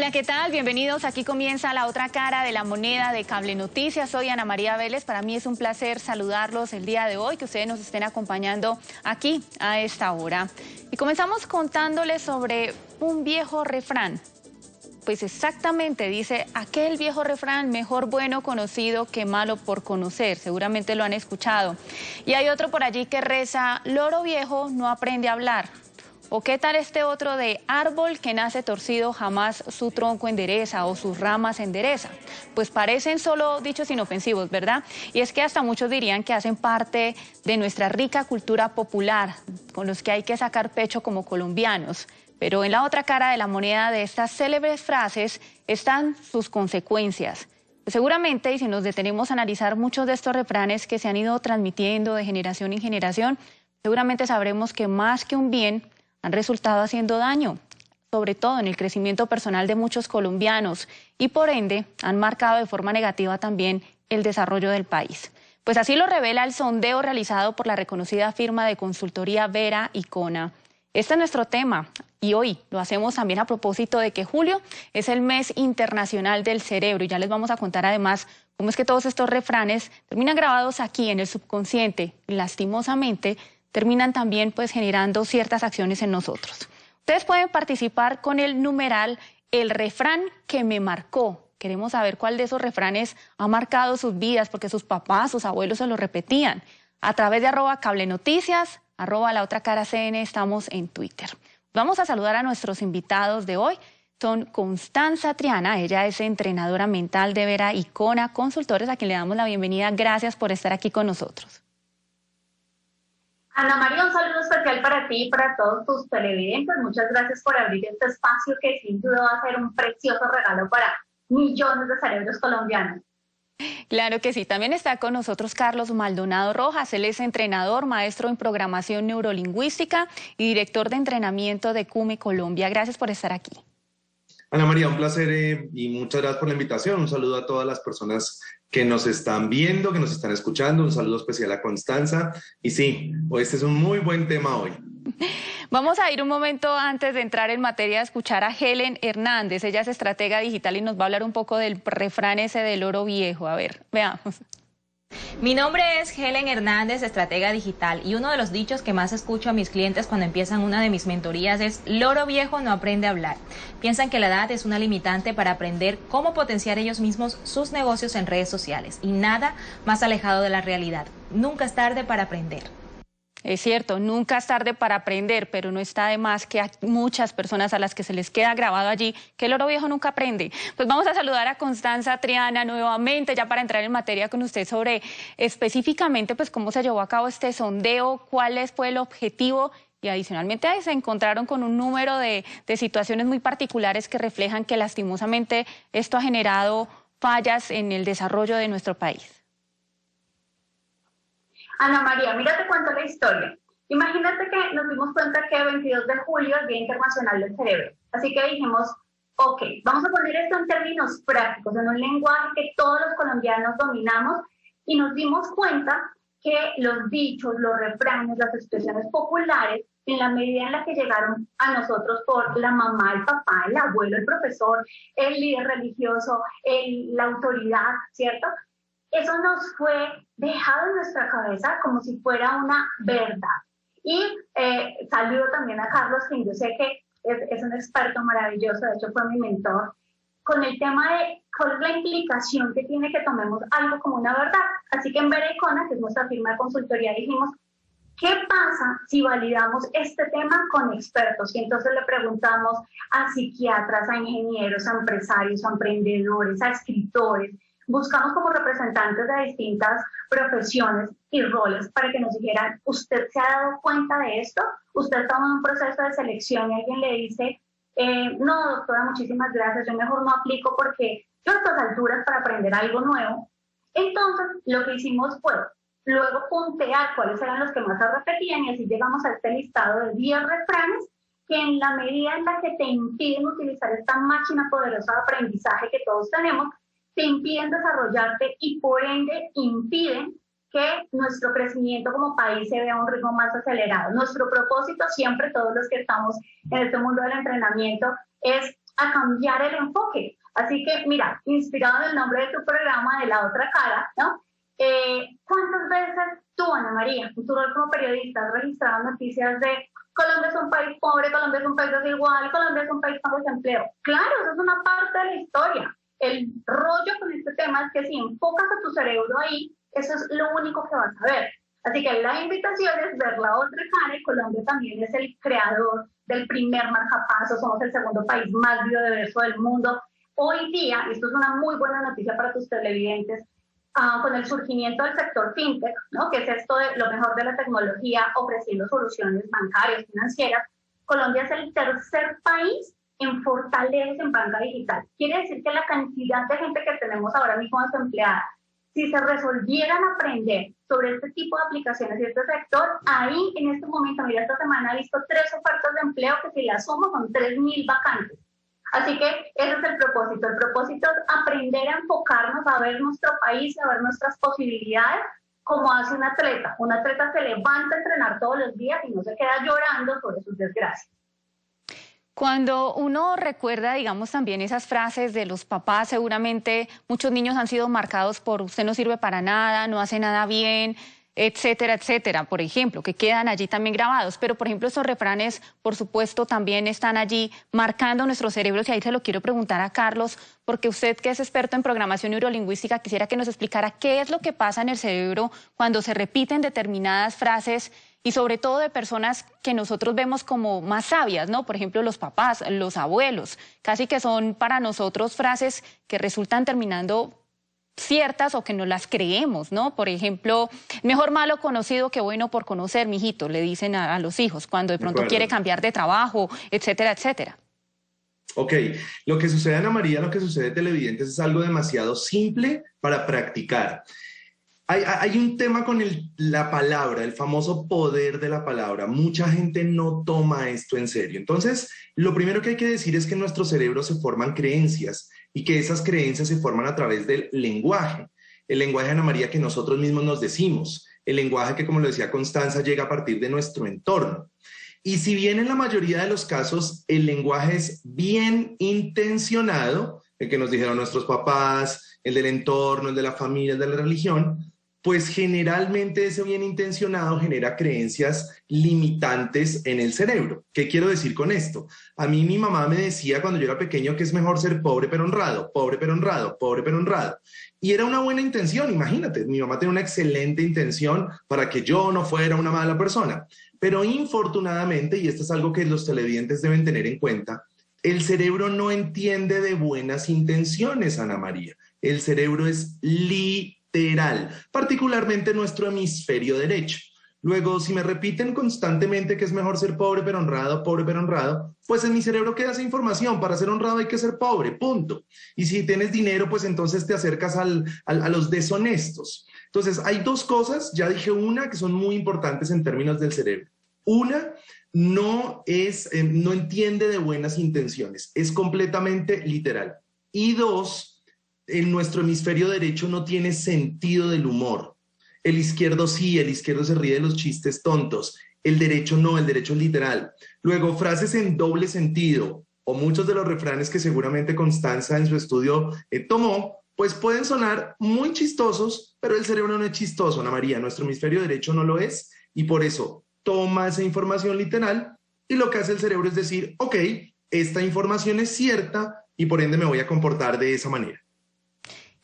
Hola, ¿qué tal? Bienvenidos. Aquí comienza La Otra Cara de la Moneda de Cable Noticias. Soy Ana María Vélez. Para mí es un placer saludarlos el día de hoy, que ustedes nos estén acompañando aquí a esta hora. Y comenzamos contándoles sobre un viejo refrán. Pues exactamente, dice aquel viejo refrán, mejor bueno conocido que malo por conocer. Seguramente lo han escuchado. Y hay otro por allí que reza, loro viejo no aprende a hablar. ¿O qué tal este otro de árbol que nace torcido jamás su tronco endereza o sus ramas endereza? Pues parecen solo dichos inofensivos, ¿verdad? Y es que hasta muchos dirían que hacen parte de nuestra rica cultura popular, con los que hay que sacar pecho como colombianos. Pero en la otra cara de la moneda de estas célebres frases están sus consecuencias. Pues seguramente, y si nos detenemos a analizar muchos de estos refranes que se han ido transmitiendo de generación en generación, seguramente sabremos que más que un bien, han resultado haciendo daño, sobre todo en el crecimiento personal de muchos colombianos y por ende han marcado de forma negativa también el desarrollo del país. Pues así lo revela el sondeo realizado por la reconocida firma de consultoría Vera y Cona. Este es nuestro tema y hoy lo hacemos también a propósito de que julio es el mes internacional del cerebro y ya les vamos a contar además cómo es que todos estos refranes terminan grabados aquí en el subconsciente y lastimosamente terminan también pues generando ciertas acciones en nosotros. Ustedes pueden participar con el numeral el refrán que me marcó. Queremos saber cuál de esos refranes ha marcado sus vidas porque sus papás, sus abuelos se lo repetían. A través de @cablenoticias, @laotracaracn, estamos en Twitter. Vamos a saludar a nuestros invitados de hoy. Son Constanza Triana, ella es entrenadora mental de Vera y Cona Consultores, a quien le damos la bienvenida. Gracias por estar aquí con nosotros. Ana María, un saludo especial para ti y para todos tus televidentes. Muchas gracias por abrir este espacio que sin duda va a ser un precioso regalo para millones de cerebros colombianos. Claro que sí. También está con nosotros Carlos Maldonado Rojas. Él es entrenador, maestro en programación neurolingüística y director de entrenamiento de CUME Colombia. Gracias por estar aquí. Ana María, un placer y muchas gracias por la invitación. Un saludo a todas las personas que nos están viendo, que nos están escuchando. Un saludo especial a Constanza. Y sí, este es un muy buen tema hoy. Vamos a ir un momento antes de entrar en materia a escuchar a Helen Hernández. Ella es estratega digital y nos va a hablar un poco del refrán ese del oro viejo. A ver, veamos. Mi nombre es Helen Hernández, estratega digital, y uno de los dichos que más escucho a mis clientes cuando empiezan una de mis mentorías es loro viejo no aprende a hablar. Piensan que la edad es una limitante para aprender cómo potenciar ellos mismos sus negocios en redes sociales y nada más alejado de la realidad. Nunca es tarde para aprender. Es cierto, nunca es tarde para aprender, pero no está de más que hay muchas personas a las que se les queda grabado allí que el oro viejo nunca aprende. Pues vamos a saludar a Constanza Triana nuevamente, ya para entrar en materia con usted sobre específicamente pues cómo se llevó a cabo este sondeo, cuál fue el objetivo y adicionalmente ahí se encontraron con un número de situaciones muy particulares que reflejan que lastimosamente esto ha generado fallas en el desarrollo de nuestro país. Ana María, mira, te cuento la historia. Imagínate que nos dimos cuenta que el 22 de julio es Día Internacional del Cerebro. Así que dijimos, ok, vamos a poner esto en términos prácticos, en un lenguaje que todos los colombianos dominamos, y nos dimos cuenta que los dichos, los refranes, las expresiones populares, en la medida en la que llegaron a nosotros por la mamá, el papá, el abuelo, el profesor, el líder religioso, la autoridad, ¿cierto? Eso nos fue dejado en nuestra cabeza como si fuera una verdad. Y saludo también a Carlos, quien yo sé que es un experto maravilloso, de hecho fue mi mentor, con el tema de cuál es la implicación que tiene que tomemos algo como una verdad. Así que en Vera y Cona, que es nuestra firma de consultoría, dijimos, ¿qué pasa si validamos este tema con expertos? Y entonces le preguntamos a psiquiatras, a ingenieros, a empresarios, a emprendedores, a escritores. Buscamos como representantes de distintas profesiones y roles para que nos dijeran, ¿usted se ha dado cuenta de esto? ¿Usted está en un proceso de selección y alguien le dice, no, doctora, muchísimas gracias, yo mejor no aplico porque yo a estas alturas para aprender algo nuevo? Entonces, lo que hicimos fue luego puntear cuáles eran los que más se repetían y así llegamos a este listado de 10 refranes que en la medida en la que te impiden utilizar esta máquina poderosa de aprendizaje que todos tenemos, te impiden desarrollarte y por ende impiden que nuestro crecimiento como país se vea a un ritmo más acelerado. Nuestro propósito siempre, todos los que estamos en este mundo del entrenamiento, es a cambiar el enfoque. Así que, mira, inspirado en el nombre de tu programa, de La Otra Cara, ¿no? ¿Cuántas veces tú, Ana María, en tu rol como periodista, has registrado noticias de Colombia es un país pobre, Colombia es un país desigual, Colombia es un país con desempleo? Claro, eso es una parte de la historia. El rollo con este tema es que si enfocas a tu cerebro ahí, eso es lo único que vas a ver. Así que la invitación es ver la otra cara, y Colombia también es el creador del primer marcapaso, somos el segundo país más biodiverso del mundo. Hoy día, y esto es una muy buena noticia para tus televidentes, con el surgimiento del sector fintech, ¿no? Que es esto de lo mejor de la tecnología ofreciendo soluciones bancarias, financieras, Colombia es el tercer país en fortaleza en banca digital. Quiere decir que la cantidad de gente que tenemos ahora mismo desempleada, si se resolvieran aprender sobre este tipo de aplicaciones y este sector, ahí en este momento, mira, esta semana he visto 3 ofertas de empleo que si las sumo son 3.000 vacantes. Así que ese es el propósito. El propósito es aprender a enfocarnos, a ver nuestro país, a ver nuestras posibilidades, como hace un atleta. Un atleta se levanta a entrenar todos los días y no se queda llorando sobre sus desgracias. Cuando uno recuerda, digamos, también esas frases de los papás, seguramente muchos niños han sido marcados por usted no sirve para nada, no hace nada bien, etcétera, etcétera, por ejemplo, que quedan allí también grabados. Pero, por ejemplo, esos refranes, por supuesto, también están allí marcando nuestros cerebros. Y ahí se lo quiero preguntar a Carlos, porque usted, que es experto en programación neurolingüística, quisiera que nos explicara qué es lo que pasa en el cerebro cuando se repiten determinadas frases, y sobre todo de personas que nosotros vemos como más sabias, ¿no? Por ejemplo, los papás, los abuelos, casi que son para nosotros frases que resultan terminando ciertas o que no las creemos, ¿no? Por ejemplo, mejor malo conocido que bueno por conocer, mijito, le dicen a los hijos cuando de pronto quiere cambiar de trabajo, etcétera, etcétera. Ok, lo que sucede, Ana María, lo que sucede, televidentes, es algo demasiado simple para practicar. Hay un tema con la palabra, el famoso poder de la palabra. Mucha gente no toma esto en serio. Entonces, lo primero que hay que decir es que en nuestro cerebro se forman creencias y que esas creencias se forman a través del lenguaje. El lenguaje, Ana María, que nosotros mismos nos decimos. El lenguaje que, como lo decía Constanza, llega a partir de nuestro entorno. Y si bien en la mayoría de los casos el lenguaje es bien intencionado, el que nos dijeron nuestros papás, el del entorno, el de la familia, el de la religión, pues generalmente ese bien intencionado genera creencias limitantes en el cerebro. ¿Qué quiero decir con esto? A mí mi mamá me decía cuando yo era pequeño que es mejor ser pobre pero honrado, pobre pero honrado, pobre pero honrado. Y era una buena intención, imagínate, mi mamá tenía una excelente intención para que yo no fuera una mala persona. Pero infortunadamente, y esto es algo que los televidentes deben tener en cuenta, el cerebro no entiende de buenas intenciones, Ana María. El cerebro es literal, particularmente nuestro hemisferio derecho. Luego, si me repiten constantemente que es mejor ser pobre pero honrado, pues en mi cerebro queda esa información: para ser honrado hay que ser pobre, punto. Y si tienes dinero, pues entonces te acercas a los deshonestos. Entonces, hay dos cosas, ya dije una, que son muy importantes en términos del cerebro. Una, no entiende de buenas intenciones, es completamente literal. Y dos, en nuestro hemisferio derecho no tiene sentido del humor. El izquierdo sí, el izquierdo se ríe de los chistes tontos. El derecho no, el derecho es literal. Luego, frases en doble sentido, o muchos de los refranes que seguramente Constanza en su estudio tomó, pues pueden sonar muy chistosos, pero el cerebro no es chistoso, Ana María. Nuestro hemisferio derecho no lo es, y por eso toma esa información literal, y lo que hace el cerebro es decir, ok, esta información es cierta, y por ende me voy a comportar de esa manera.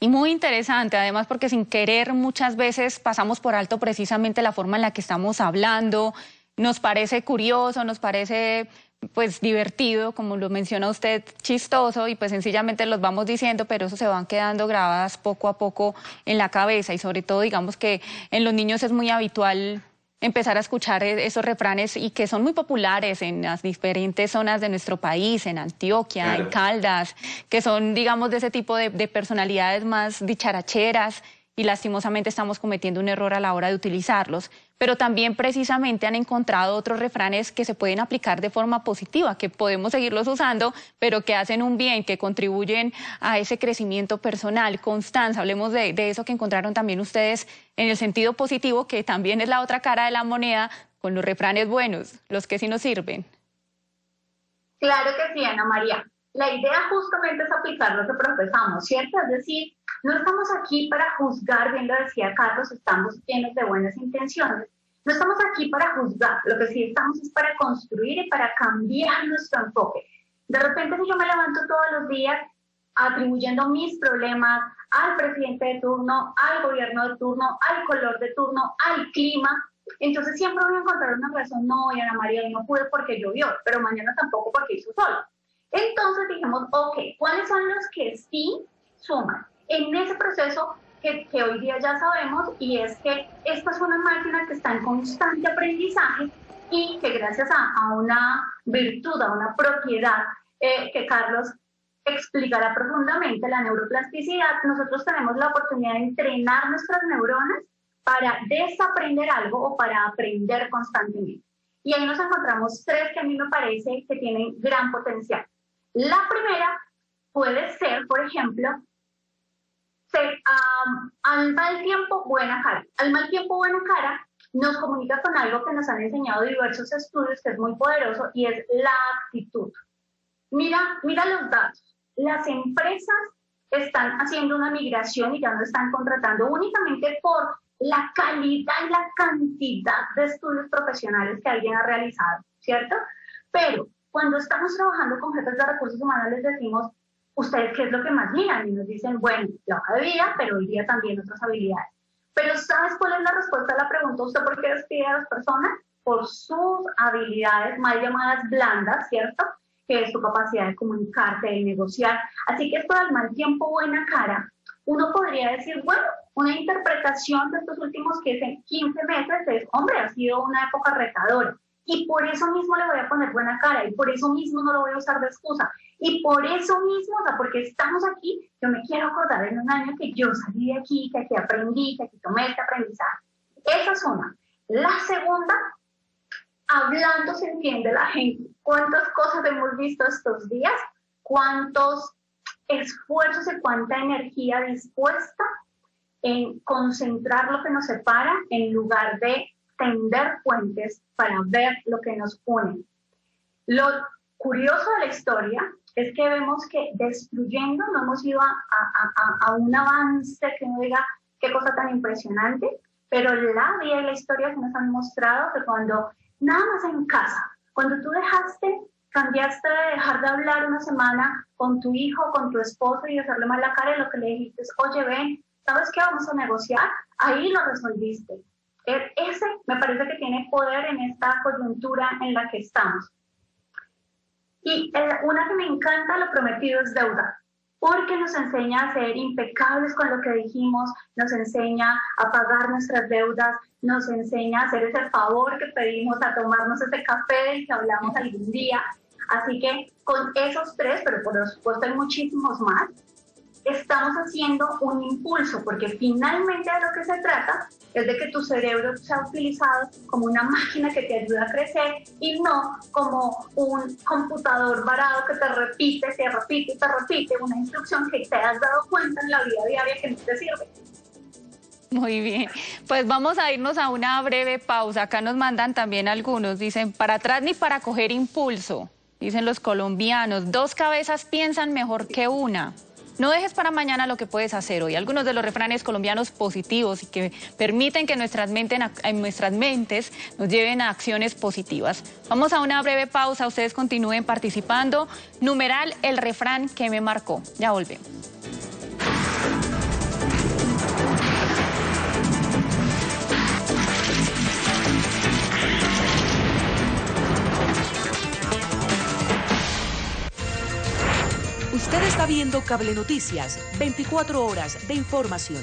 Y muy interesante, además, porque sin querer muchas veces pasamos por alto precisamente la forma en la que estamos hablando. Nos parece curioso, nos parece pues divertido, como lo menciona usted, chistoso, y pues sencillamente los vamos diciendo, pero eso se van quedando grabadas poco a poco en la cabeza. Y sobre todo, digamos que en los niños es muy habitual empezar a escuchar esos refranes, y que son muy populares en las diferentes zonas de nuestro país, en Antioquia, claro, en Caldas, que son, digamos, de ese tipo de personalidades más dicharacheras, y lastimosamente estamos cometiendo un error a la hora de utilizarlos. Pero también precisamente han encontrado otros refranes que se pueden aplicar de forma positiva, que podemos seguirlos usando, pero que hacen un bien, que contribuyen a ese crecimiento personal. Constanza, hablemos de eso que encontraron también ustedes en el sentido positivo, que también es la otra cara de la moneda, con los refranes buenos, los que sí nos sirven. Claro que sí, Ana María. la idea justamente es aplicar lo que profesamos, ¿cierto? Es decir, no estamos aquí para juzgar, bien lo decía Carlos, estamos llenos de buenas intenciones. No estamos aquí para juzgar, lo que sí estamos es para construir y para cambiar nuestro enfoque. De repente, si yo me levanto todos los días atribuyendo mis problemas al presidente de turno, al gobierno de turno, al color de turno, al clima, entonces siempre voy a encontrar una razón. No, Ana María, hoy no pude porque llovió, pero mañana tampoco porque hizo sol. Entonces dijimos, ok, ¿cuáles son los que sí suman en ese proceso que hoy día ya sabemos? Y es que esta es una máquina que está en constante aprendizaje y que gracias a una virtud, a una propiedad que Carlos explicará profundamente, la neuroplasticidad, nosotros tenemos la oportunidad de entrenar nuestras neuronas para desaprender algo o para aprender constantemente. Y ahí nos encontramos tres que a mí me parece que tienen gran potencial. La primera puede ser, por ejemplo, al mal tiempo, buena cara. Al mal tiempo, buena cara nos comunica con algo que nos han enseñado diversos estudios, que es muy poderoso, y es la actitud. Mira los datos. Las empresas están haciendo una migración y ya no están contratando únicamente por la calidad y la cantidad de estudios profesionales que alguien ha realizado, ¿cierto? Pero cuando estamos trabajando con jefes de recursos humanos les decimos, ¿ustedes qué es lo que más miran? Y nos dicen, bueno, la hoja de vida, pero hoy día también otras habilidades. Pero ¿sabes cuál es la respuesta a la pregunta? ¿Usted por qué despide a las personas? Por sus habilidades mal llamadas blandas, ¿cierto? Que es su capacidad de comunicarte, de negociar. Así que esto del mal tiempo, buena cara, uno podría decir, bueno, una interpretación de estos últimos 15 meses es, hombre, ha sido una época retadora. Y por eso mismo le voy a poner buena cara, y por eso mismo no lo voy a usar de excusa. Y por eso mismo, o sea, porque estamos aquí, yo me quiero acordar en un año que yo salí de aquí, que aquí aprendí, que aquí tomé este aprendizaje. Esa es una. La segunda, hablando se entiende la gente. ¿Cuántas cosas hemos visto estos días? ¿Cuántos esfuerzos y cuánta energía dispuesta en concentrar lo que nos separa en lugar de tender puentes para ver lo que nos une? Lo curioso de la historia es que vemos que destruyendo no hemos ido a un avance que uno diga qué cosa tan impresionante, pero la vida y la historia que nos han mostrado que cuando nada más en casa, cuando tú cambiaste de dejar de hablar una semana con tu hijo, con tu esposo y hacerle mal la cara y lo que le dijiste es, oye, ven, ¿sabes qué? Vamos a negociar. Ahí lo resolviste. Ese me parece que tiene poder en esta coyuntura en la que estamos. Y una que me encanta, lo prometido es deuda, porque nos enseña a ser impecables con lo que dijimos, nos enseña a pagar nuestras deudas, nos enseña a hacer ese favor que pedimos, a tomarnos ese café del que hablamos algún día. Así que con esos tres, pero por supuesto hay muchísimos más, estamos haciendo un impulso, porque finalmente de lo que se trata es de que tu cerebro sea utilizado como una máquina que te ayuda a crecer y no como un computador varado que te repite una instrucción que te has dado cuenta en la vida diaria que no te sirve. Muy bien, pues vamos a irnos a una breve pausa. Acá nos mandan también algunos, dicen, para atrás ni para coger impulso, dicen los colombianos, 2 cabezas piensan mejor que una. No dejes para mañana lo que puedes hacer hoy. Algunos de los refranes colombianos positivos y que permiten que nuestras mentes nos lleven a acciones positivas. Vamos a una breve pausa, ustedes continúen participando. Numeral, el refrán que me marcó. Ya volvemos. Usted está viendo Cable Noticias, 24 horas de información.